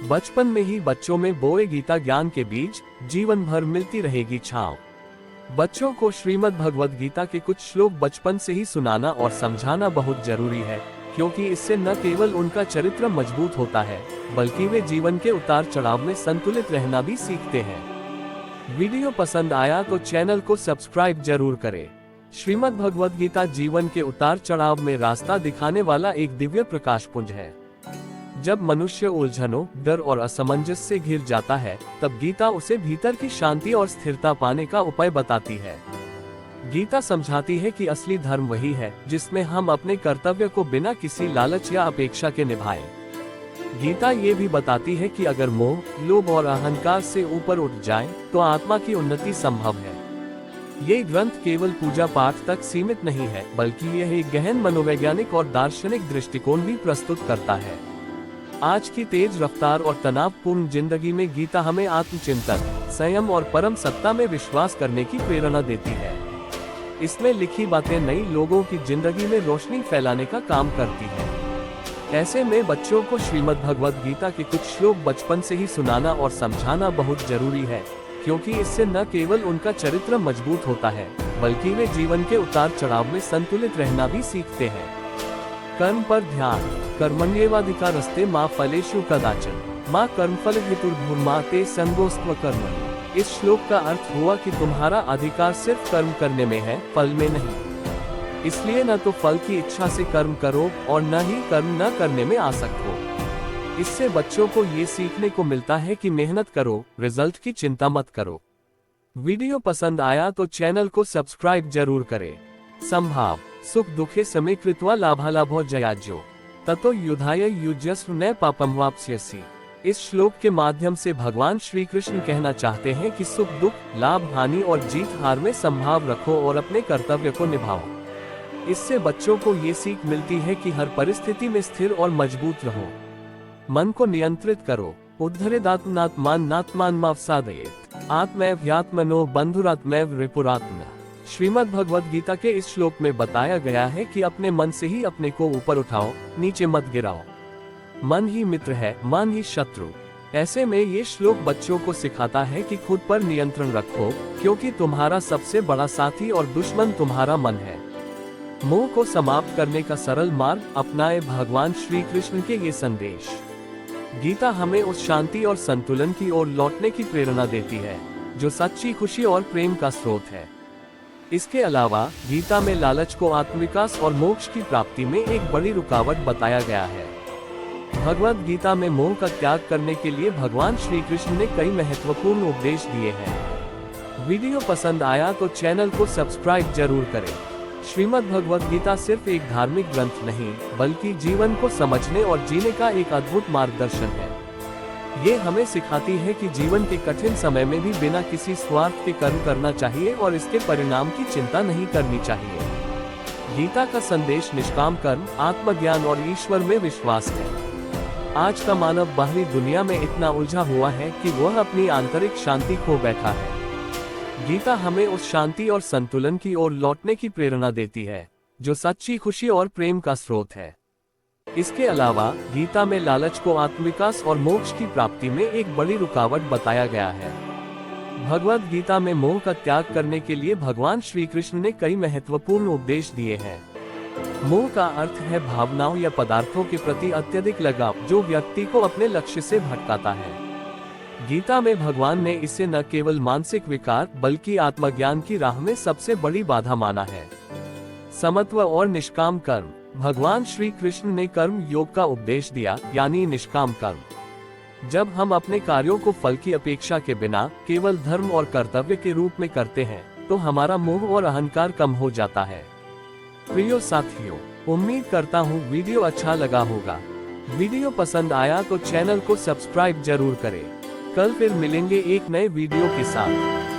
बचपन में ही बच्चों में बोए गीता ज्ञान के बीज, जीवन भर मिलती रहेगी छांव। बच्चों को श्रीमद् भगवद गीता के कुछ श्लोक बचपन से ही सुनाना और समझाना बहुत जरूरी है, क्योंकि इससे न केवल उनका चरित्र मजबूत होता है, बल्कि वे जीवन के उतार चढ़ाव में संतुलित रहना भी सीखते हैं। वीडियो पसंद आया तो चैनल को सब्सक्राइब जरूर करें। श्रीमद् भगवद गीता जीवन के उतार चढ़ाव में रास्ता दिखाने वाला एक दिव्य प्रकाश पुंज है। जब मनुष्य उलझनों, डर और असमंजस से घिर जाता है, तब गीता उसे भीतर की शांति और स्थिरता पाने का उपाय बताती है। गीता समझाती है कि असली धर्म वही है जिसमें हम अपने कर्तव्य को बिना किसी लालच या अपेक्षा के निभाएं। गीता ये भी बताती है कि अगर मोह, लोभ और अहंकार से ऊपर उठ जाए तो आत्मा की उन्नति संभव है। ये ग्रंथ केवल पूजा पाठ तक सीमित नहीं है, बल्कि यह एक गहन मनोवैज्ञानिक और दार्शनिक दृष्टिकोण भी प्रस्तुत करता है। आज की तेज रफ्तार और तनावपूर्ण जिंदगी में गीता हमें आत्मचिंतन, संयम और परम सत्ता में विश्वास करने की प्रेरणा देती है। इसमें लिखी बातें नई लोगों की जिंदगी में रोशनी फैलाने का काम करती है। ऐसे में बच्चों को श्रीमद् भगवद गीता के कुछ श्लोक बचपन से ही सुनाना और समझाना बहुत जरूरी है, क्योंकि इससे न केवल उनका चरित्र मजबूत होता है, बल्कि वे जीवन के उतार चढ़ाव में संतुलित रहना भी सीखते हैं। कर्म पर ध्यान। कर्मण्येवाधिकारस्ते मा फलेषु कदाचन मा कर्मफल हेतुर्भुर्मा ते संगोस्त्व कर्मणि। इस श्लोक का अर्थ हुआ कि तुम्हारा अधिकार सिर्फ कर्म करने में है, फल में नहीं। इसलिए न तो फल की इच्छा से कर्म करो और न ही कर्म न करने में आसक्त हो। इससे बच्चों को ये सीखने को मिलता है कि मेहनत करो, रिजल्ट की चिंता मत करो। वीडियो पसंद आया तो चैनल को सब्सक्राइब जरूर करें। संभाव सुख दुखे समे कृत्वा लाभालाभो जयाज्यो ततो युधाय युज्यस्व न पापम वाप्स्यसि। इस श्लोक के माध्यम से भगवान श्री कृष्ण कहना चाहते हैं कि सुख दुख, लाभ हानि और जीत हार में संभाव रखो और अपने कर्तव्य को निभाओ। इससे बच्चों को ये सीख मिलती है कि हर परिस्थिति में स्थिर और मजबूत रहो। मन को नियंत्रित करो। उद्धरेदात्मनात्मान नात्मान मावसादयेत् आत्मैव ह्यात्मनो बंधुरात्मैव रिपुरात्मनः। श्रीमद् भगवद गीता के इस श्लोक में बताया गया है कि अपने मन से ही अपने को ऊपर उठाओ, नीचे मत गिराओ। मन ही मित्र है, मन ही शत्रु। ऐसे में ये श्लोक बच्चों को सिखाता है कि खुद पर नियंत्रण रखो, क्योंकि तुम्हारा सबसे बड़ा साथी और दुश्मन तुम्हारा मन है। मोह को समाप्त करने का सरल मार्ग अपनाए भगवान श्री कृष्ण के ये संदेश। गीता हमें उस शांति और संतुलन की ओर लौटने की प्रेरणा देती है, जो सच्ची खुशी और प्रेम का स्रोत है। इसके अलावा गीता में लालच को आत्मविकास और मोक्ष की प्राप्ति में एक बड़ी रुकावट बताया गया है। भगवद गीता में मोह का त्याग करने के लिए भगवान श्री कृष्ण ने कई महत्वपूर्ण उपदेश दिए हैं। वीडियो पसंद आया तो चैनल को सब्सक्राइब जरूर करें। श्रीमद् भगवद गीता सिर्फ एक धार्मिक ग्रंथ नहीं, बल्कि जीवन को समझने और जीने का एक अद्भुत मार्गदर्शन है। ये हमें सिखाती है कि जीवन के कठिन समय में भी बिना किसी स्वार्थ के कर्म करना चाहिए और इसके परिणाम की चिंता नहीं करनी चाहिए। गीता का संदेश निष्काम कर्म, आत्मज्ञान और ईश्वर में विश्वास है। आज का मानव बाहरी दुनिया में इतना उलझा हुआ है कि वह अपनी आंतरिक शांति खो बैठा है। गीता हमें उस शांति और संतुलन की ओर लौटने की प्रेरणा देती है, जो सच्ची खुशी और प्रेम का स्रोत है। इसके अलावा गीता में लालच को आत्मविकास और मोक्ष की प्राप्ति में एक बड़ी रुकावट बताया गया है। भगवद गीता में मोह का त्याग करने के लिए भगवान श्री कृष्ण ने कई महत्वपूर्ण उपदेश दिए हैं। मोह का अर्थ है भावनाओं या पदार्थों के प्रति अत्यधिक लगाव, जो व्यक्ति को अपने लक्ष्य से भटकाता है। गीता में भगवान ने इसे न केवल मानसिक विकार, बल्कि आत्मज्ञान की राह में सबसे बड़ी बाधा माना है। समत्व और निष्काम कर्म। भगवान श्री कृष्ण ने कर्म योग का उपदेश दिया, यानी निष्काम कर्म। जब हम अपने कार्यों को फल की अपेक्षा के बिना केवल धर्म और कर्तव्य के रूप में करते हैं, तो हमारा मोह और अहंकार कम हो जाता है। प्रिय साथियों, उम्मीद करता हूँ वीडियो अच्छा लगा होगा। वीडियो पसंद आया तो चैनल को सब्सक्राइब जरूर करें। कल फिर मिलेंगे एक नए वीडियो के साथ।